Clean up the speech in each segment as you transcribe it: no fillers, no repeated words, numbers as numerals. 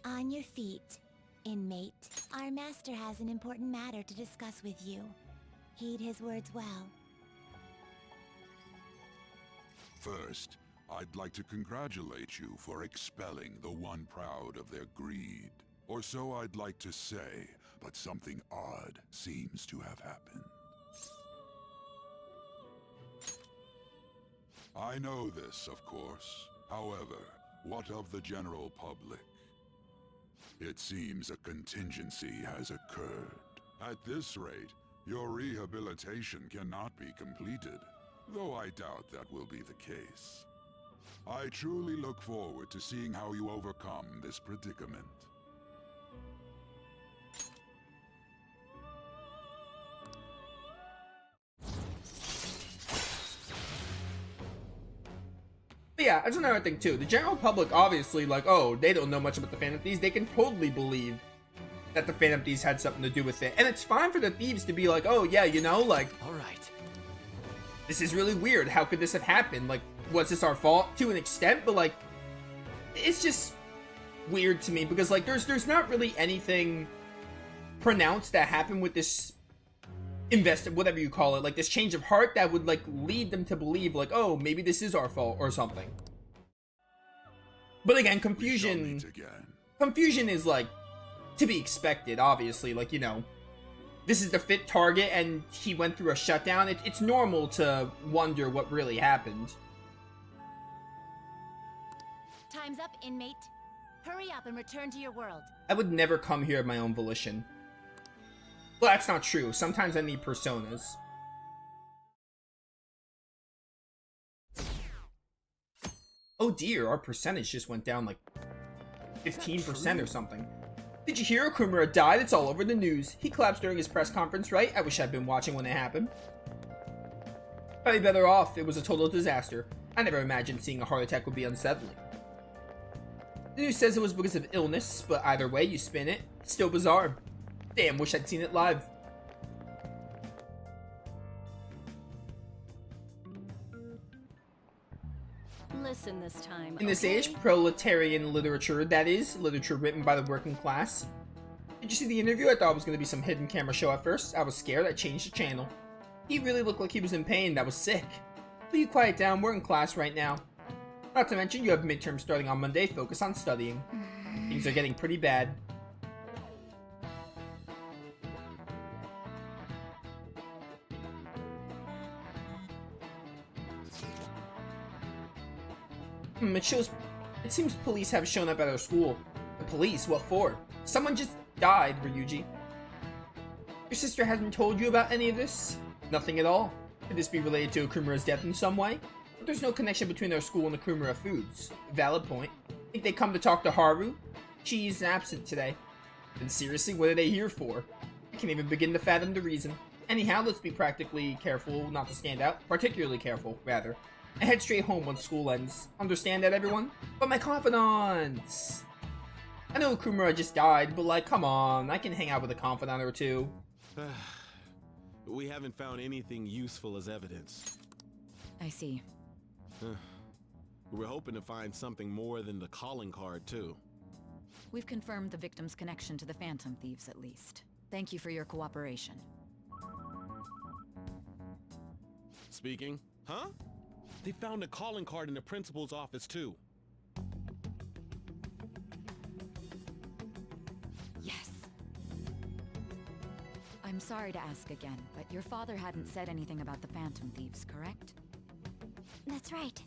On your feet, inmate. Our master has an important matter to discuss with you. Heed his words well. First, I'd like to congratulate you for expelling the one proud of their greed. Or so I'd like to say, but something odd seems to have happened. I know this, of course. However, what of the general public? It seems a contingency has occurred. At this rate, your rehabilitation cannot be completed, though I doubt that will be the case. I truly look forward to seeing how you overcome this predicament. But yeah, that's another thing too. The general public, obviously, like, oh, they don't know much about the Phantom Thieves. They can totally believe that the Phantom Thieves had something to do with it. And it's fine for the Thieves to be like, oh, yeah, you know, like, Alright. this is really weird. How could this have happened? Like, was this our fault to an extent? But, like, it's just weird to me because, like, there's not really anything pronounced that happened with this whatever you call it, like this change of heart that would like lead them to believe like, oh, maybe this is our fault or something. But again, confusion is like to be expected, obviously. Like, you know, this is the fit target and he went through a shutdown. It's normal to wonder what really happened. Time's up, inmate. Hurry up and return to your world. I would never come here of my own volition. Well, that's not true. Sometimes I need personas. Oh dear, our percentage just went down like 15% or something. Did you hear Okumura died? It's all over the news. He collapsed during his press conference, right? I wish I'd been watching when it happened. Probably better off. It was a total disaster. I never imagined seeing a heart attack would be unsettling. The news says it was because of illness, but either way you spin it, it's still bizarre. Damn, wish I'd seen it live. Listen this time. In this age, proletarian literature, that is, literature written by the working class. Did you see the interview? I thought it was going to be some hidden camera show at first. I was scared. I changed the channel. He really looked like he was in pain. That was sick. Will you quiet down? We're in class right now. Not to mention, you have midterms starting on Monday. Focus on studying. Things are getting pretty bad. It seems police have shown up at our school. The police? What for? Someone just died, Ryuji. Your sister hasn't told you about any of this? Nothing at all. Could this be related to Okumura's death in some way? But there's no connection between our school and Okumura Foods. Valid point. Think they come to talk to Haru? She's absent today. Then seriously, what are they here for? I can't even begin to fathom the reason. Anyhow, let's be practically careful not to stand out. Particularly careful, rather. I head straight home when school ends. Understand that, everyone? But my confidants! I know Okumura just died, but like, come on, I can hang out with a confidant or two. We haven't found anything useful as evidence. I see. We're hoping to find something more than the calling card, too. We've confirmed the victim's connection to the Phantom Thieves, at least. Thank you for your cooperation. Speaking? Huh? They found a calling card in the principal's office, too. Yes. I'm sorry to ask again, but your father hadn't said anything about the Phantom Thieves, correct? That's right.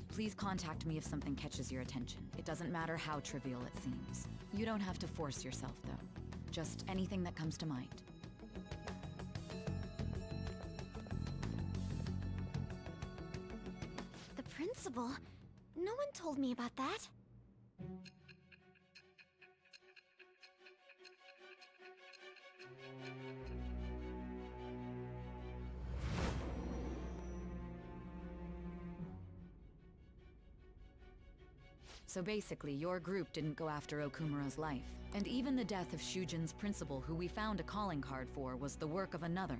Please contact me if something catches your attention. It doesn't matter how trivial it seems. You don't have to force yourself, though. Just anything that comes to mind. The principal? No one told me about that. So basically, your group didn't go after Okumura's life. And even the death of Shujin's principal, who we found a calling card for, was the work of another.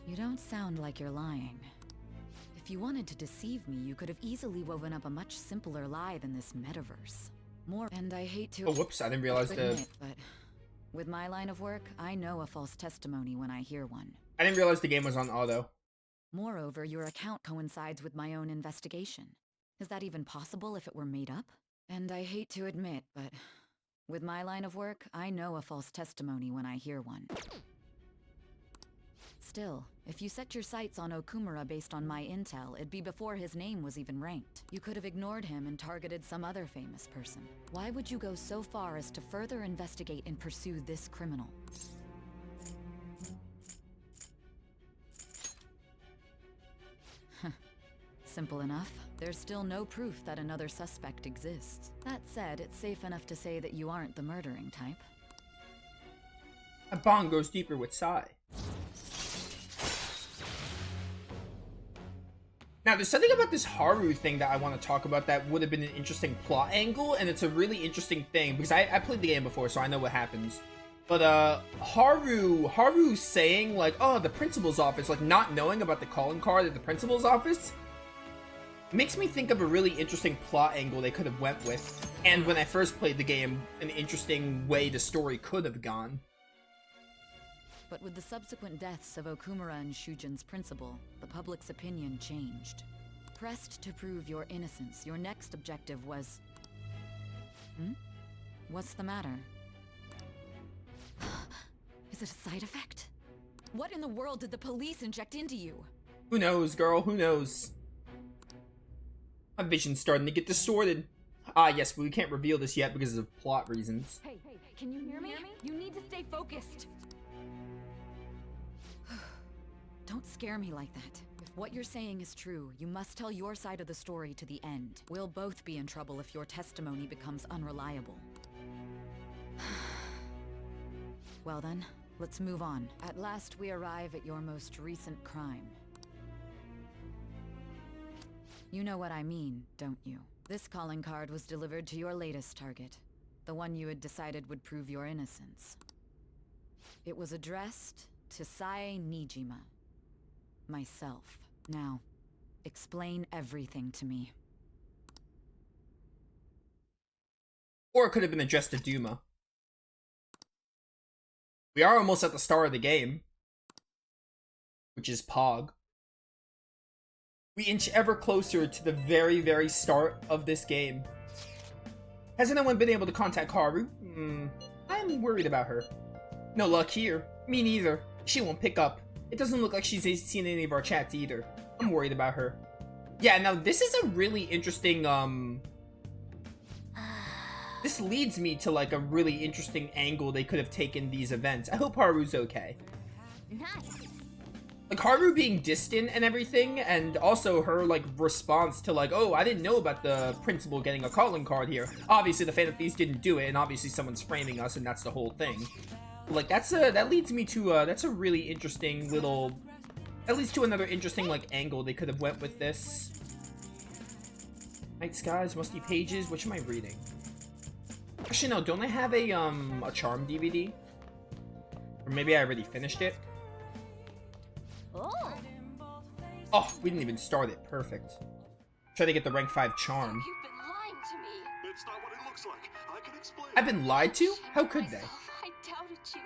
You don't sound like you're lying. If If you wanted to deceive me, you could have easily woven up a much simpler lie than this metaverse. And I hate to Oh, whoops, I didn't realize admit, but with my line of work, I know a false testimony when I hear one. I didn't realize the game was on auto. Moreover, your account coincides with my own investigation. Is that even possible if it were made up? And I hate to admit, but with my line of work, I know a false testimony when I hear one. Still, if you set your sights on Okumura based on my intel, it'd be before his name was even ranked. You could have ignored him and targeted some other famous person. Why would you go so far as to further investigate and pursue this criminal? Simple enough. There's still no proof that another suspect exists. That said, it's safe enough to say that you aren't the murdering type. A bond goes deeper with Sai. Now, there's something about this Haru thing that I want to talk about that would have been an interesting plot angle, and it's a really interesting thing, because I played the game before, so I know what happens. But, Haru saying, like, oh, the principal's office, like, not knowing about the calling card at the principal's office, makes me think of a really interesting plot angle they could have went with. And when I first played the game, an interesting way the story could have gone. But with the subsequent deaths of Okumura and Shujin's principal, the public's opinion changed. Pressed to prove your innocence, your next objective was... What's the matter? Is it a side effect? What in the world did the police inject into you? Who knows, girl? Who knows? My vision's starting to get distorted. Ah, yes, but we can't reveal this yet because of plot reasons. Hey, can you hear me? You need to stay focused. Don't scare me like that. If what you're saying is true, you must tell your side of the story to the end. We'll both be in trouble if your testimony becomes unreliable. Well then, let's move on. At last we arrive at your most recent crime. You know what I mean, don't you? This calling card was delivered to your latest target. The one you had decided would prove your innocence. It was addressed to Sae Nijima. Myself. Now, explain everything to me. Or it could have been addressed to Duma. We are almost at the start of the game, which is Pog. We inch ever closer to the very, very start of this game. Has anyone been able to contact Haru? I'm worried about her. No luck here. Me neither. She won't pick up. It doesn't look like she's seen any of our chats either. I'm worried about her. Yeah, now this is a really interesting, this leads me to, like, a really interesting angle they could have taken these events. I hope Haru's okay. Nice. Like, Haru being distant and everything, and also her, like, response to, like, oh, I didn't know about the principal getting a calling card here. Obviously, the Fan of Thieves didn't do it, and obviously someone's framing us, and that's the whole thing. Like, that leads me to, that's a really interesting little... That leads to another interesting, like, angle they could have went with this. Night skies, musty pages, which am I reading? Actually, no, don't I have a Charm DVD? Or maybe I already finished it? Oh, we didn't even start it. Perfect. Try to get the rank 5 Charm. You've been lying to me. It's not what it looks like. I can explain. I've been lied to? How could they? I doubted you.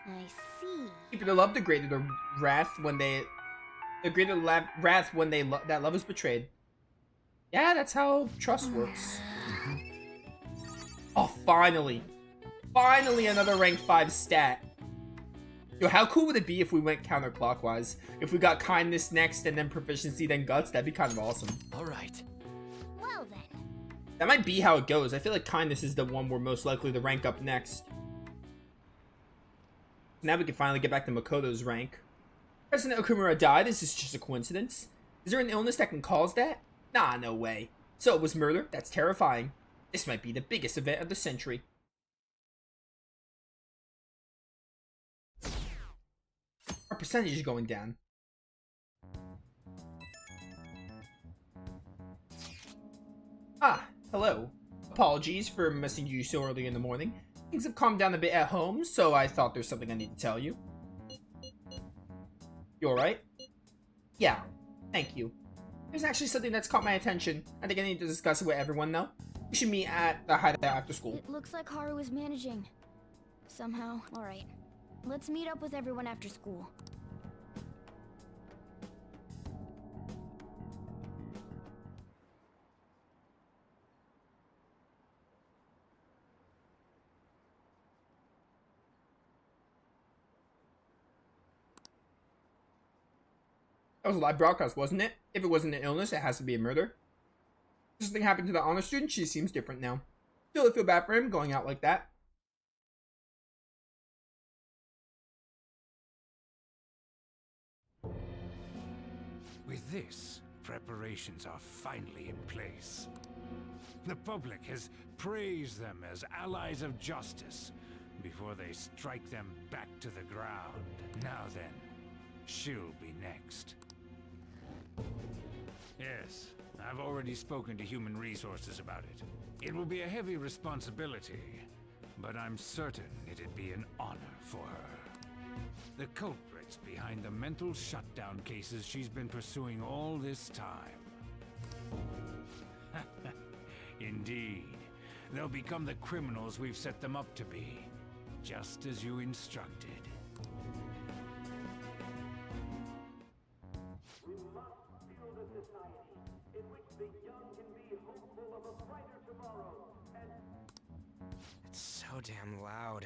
I see. People that love degraded or wrath when they... Degraded wrath when they that love is betrayed. Yeah, that's how trust works. Oh, finally. Finally another rank 5 stat. Yo, how cool would it be if we went counterclockwise? If we got kindness next and then proficiency, then guts? That'd be kind of awesome. All right. Well then. That might be how it goes. I feel like kindness is the one we're most likely to rank up next. Now we can finally get back to Makoto's rank. President Okumura died. Is this just a coincidence? Is there an illness that can cause that? Nah, no way. So it was murder? That's terrifying. This might be the biggest event of the century. Our percentage is going down. Ah, hello. Apologies for messing you so early in the morning. Things have calmed down a bit at home, so I thought there's something I need to tell you. You alright? Yeah. Thank you. There's actually something that's caught my attention. I think I need to discuss it with everyone now. We should meet at the hideout after school. It looks like Haru is managing. Somehow. Alright. Let's meet up with everyone after school. That was a live broadcast, wasn't it? If it wasn't an illness, it has to be a murder. Something happened to the honor student. She seems different now. Still, I feel bad for him going out like that. With this, preparations are finally in place. The public has praised them as allies of justice before they strike them back to the ground. Now then, she'll be next. Yes, I've already spoken to Human Resources about it. It will be a heavy responsibility, but I'm certain it'd be an honor for her. The culprits behind the mental shutdown cases she's been pursuing all this time. Indeed, they'll become the criminals we've set them up to be, just as you instructed. It's so damn loud.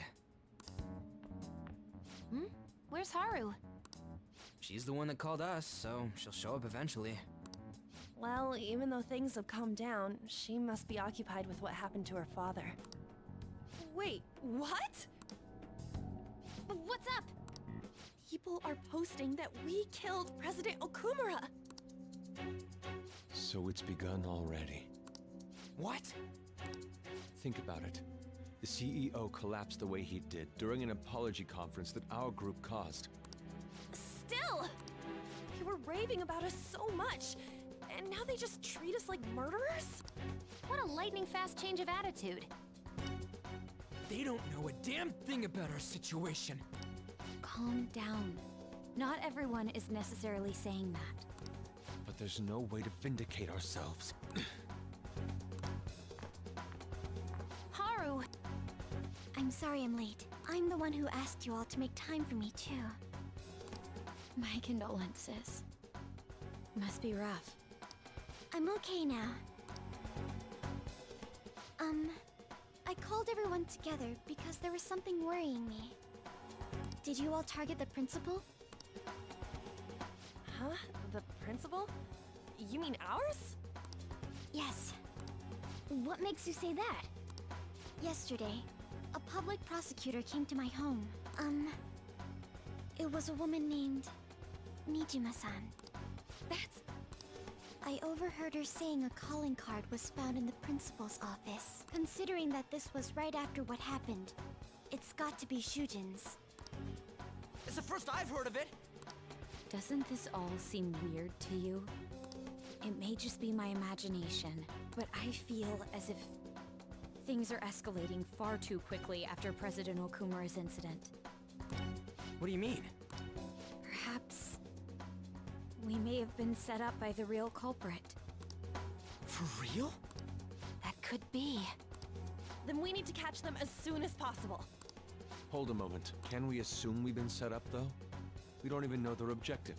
Where's Haru? She's the one that called us, so she'll show up eventually. Well, even though things have calmed down, she must be occupied with what happened to her father. Wait, what? What's up? People are posting that we killed President Okumura! So it's begun already. What? Think about it. The CEO collapsed the way he did during an apology conference that our group caused. Still! They were raving about us so much, and now they just treat us like murderers? What a lightning-fast change of attitude. They don't know a damn thing about our situation. Calm down. Not everyone is necessarily saying that. But there's no way to vindicate ourselves. Haru! I'm sorry I'm late. I'm the one who asked you all to make time for me, too. My condolences. Must be rough. I'm okay now. I called everyone together because there was something worrying me. Did you all target the principal? Huh? The principal? You mean ours? Yes. What makes you say that? Yesterday, a public prosecutor came to my home. It was a woman named Nijima-san. That's... I overheard her saying a calling card was found in the principal's office. Considering that this was right after what happened, it's got to be Shujin's. It's the first I've heard of it. Doesn't this all seem weird to you? It may just be my imagination, but I feel as if things are escalating far too quickly after President Okumura's incident. What do you mean? Perhaps we may have been set up by the real culprit. For real? That could be. Then we need to catch them as soon as possible. Hold a moment. Can we assume we've been set up, though? We don't even know their objective.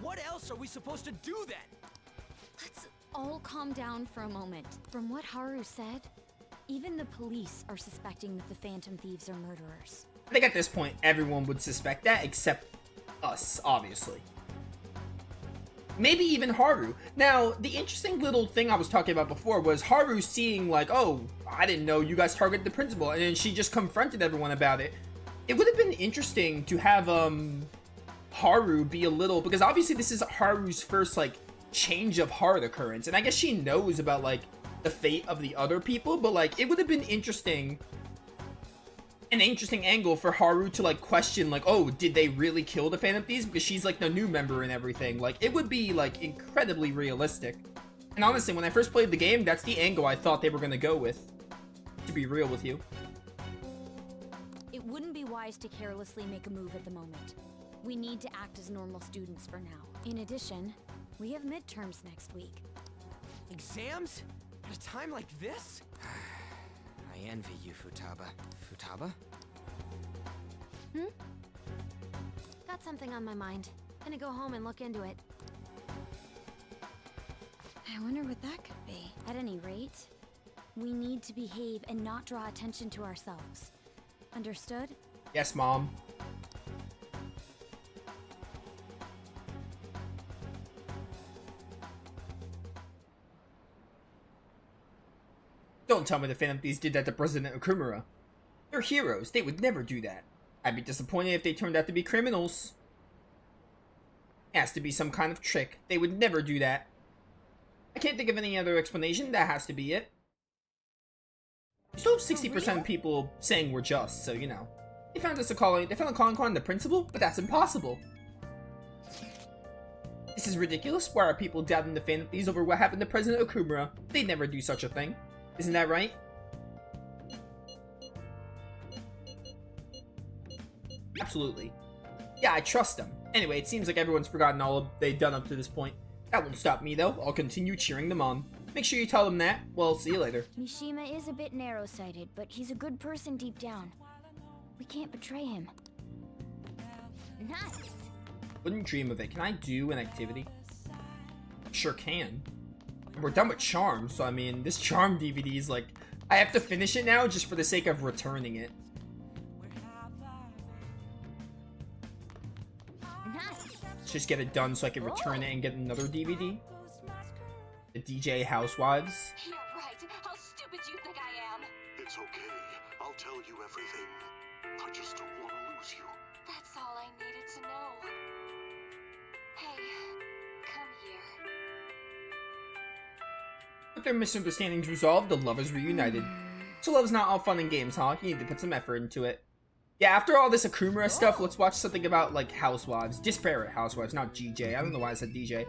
What else are we supposed to do then? Let's all calm down for a moment. From what Haru said, even the police are suspecting that the Phantom Thieves are murderers. I think at this point, everyone would suspect that, except us, obviously. Maybe even Haru. Now, the interesting little thing I was talking about before was Haru seeing like, oh, I didn't know you guys targeted the principal, and then she just confronted everyone about it. It would have been interesting to have Haru be a little, because obviously this is Haru's first like change of heart occurrence, and I guess she knows about like the fate of the other people, but like it would have been interesting, an interesting angle for Haru to like question like, oh, did they really kill the Phantom Thieves, because she's like the new member and everything. Like it would be like incredibly realistic. And honestly, when I first played the game, that's the angle I thought they were gonna go with, to be real with you. It wouldn't be wise to carelessly make a move at the moment. We need to act as normal students for now. In addition, we have midterms next week. Exams? At a time like this? I envy you, Futaba. Futaba? Got something on my mind. Gonna go home and look into it. I wonder what that could be. At any rate, we need to behave and not draw attention to ourselves. Understood? Yes, Mom. Don't tell me the Phantom Thieves did that to President Okumura. They're heroes. They would never do that. I'd be disappointed if they turned out to be criminals. It has to be some kind of trick. They would never do that. I can't think of any other explanation. That has to be it. Still have 60% of people saying we're just, so you know. They found a calling card in the principal, but that's impossible. This is ridiculous. Why are people doubting the Phantom Thieves over what happened to President Okumura? They'd never do such a thing. Isn't that right? Absolutely. Yeah, I trust them. Anyway, it seems like everyone's forgotten all they've done up to this point. That won't stop me, though. I'll continue cheering them on. Make sure you tell them that. Well, see you later. Mishima is a bit narrow-sighted, but he's a good person deep down. We can't betray him. Nice! Wouldn't dream of it. Can I do an activity? Sure can. We're done with Charm, so I mean, this Charm DVD is like, I have to finish it now just for the sake of returning it. Nice! Let's just get it done so I can return it and get another DVD. The DJ Housewives. You're right. How stupid do you think I am? It's okay. I'll tell you everything. I just don't want to lose you. That's all I needed to know. Hey, come here. With their misunderstandings resolved, the lovers reunited. So love's not all fun and games, huh? You need to put some effort into it. Yeah, after all this Okumura stuff, let's watch something about, like, Housewives. Disparate Housewives, not GJ. I don't know why I said DJ.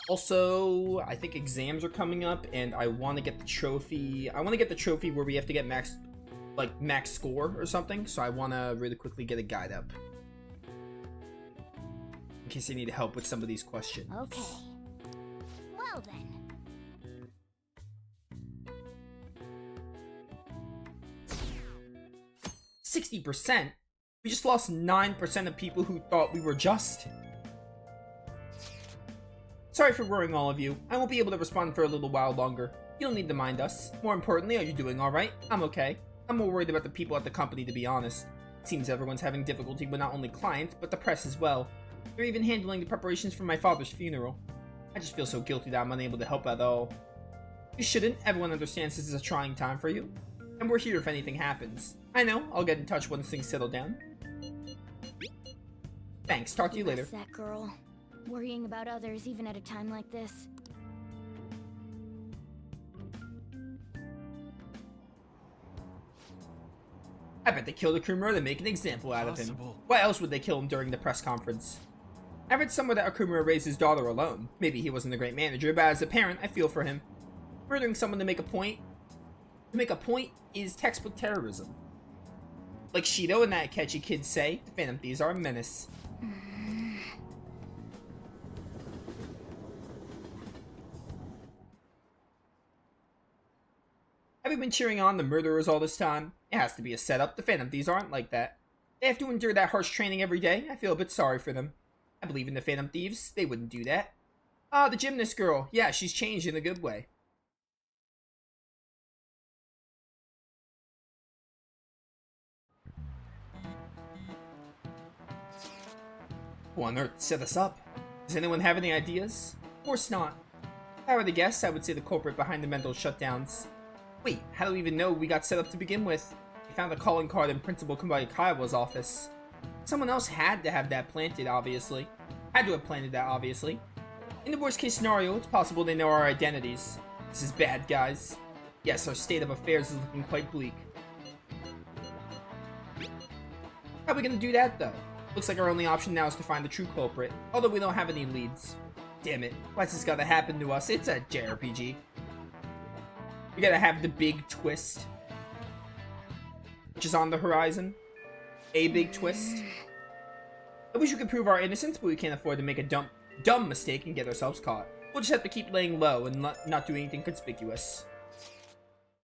Also, I think exams are coming up, and I want to get the trophy. I want to get the trophy where we have to get max score or something. So I want to really quickly get a guide up. In case I need help with some of these questions. Okay. Well then. 60%? We just lost 9% of people who thought we were just. Sorry for worrying all of you. I won't be able to respond for a little while longer. You don't need to mind us. More importantly, are you doing alright? I'm okay. I'm more worried about the people at the company, to be honest. It seems everyone's having difficulty with not only clients, but the press as well. They're even handling the preparations for my father's funeral. I just feel so guilty that I'm unable to help at all. You shouldn't. Everyone understands this is a trying time for you. And we're here if anything happens. I know. I'll get in touch once things settle down. Thanks. Talk to you later. That girl. Worrying about others even at a time like this. I bet they killed Okumura to make an example out of him. Why else would they kill him during the press conference? I read somewhere that Okumura raised his daughter alone. Maybe he wasn't a great manager, but as a parent, I feel for him. Murdering someone to make a point is textbook terrorism. Like Shido and that catchy kids say, the Phantom Thieves are a menace. Have you been cheering on the murderers all this time? It has to be a setup. The Phantom Thieves aren't like that. They have to endure that harsh training every day. I feel a bit sorry for them. I believe in the Phantom Thieves. They wouldn't do that. Ah, the gymnast girl. Yeah, she's changed in a good way. Who on earth set us up? Does anyone have any ideas? Of course not. If I were to guess, I would say the culprit behind the mental shutdowns. Wait, how do we even know we got set up to begin with? We found a calling card in Principal Kaiwa's office. Someone else had to have that planted, obviously. Had to have planted that, obviously. In the worst case scenario, it's possible they know our identities. This is bad, guys. Yes, our state of affairs is looking quite bleak. How are we gonna do that, though? Looks like our only option now is to find the true culprit, although we don't have any leads. Damn it, why's this gotta happen to us? It's a JRPG. We gotta have the big twist, which is on the horizon. a big twist. I wish we could prove our innocence, but we can't afford to make a dumb mistake and get ourselves caught. We'll just have to keep laying low and not do anything conspicuous.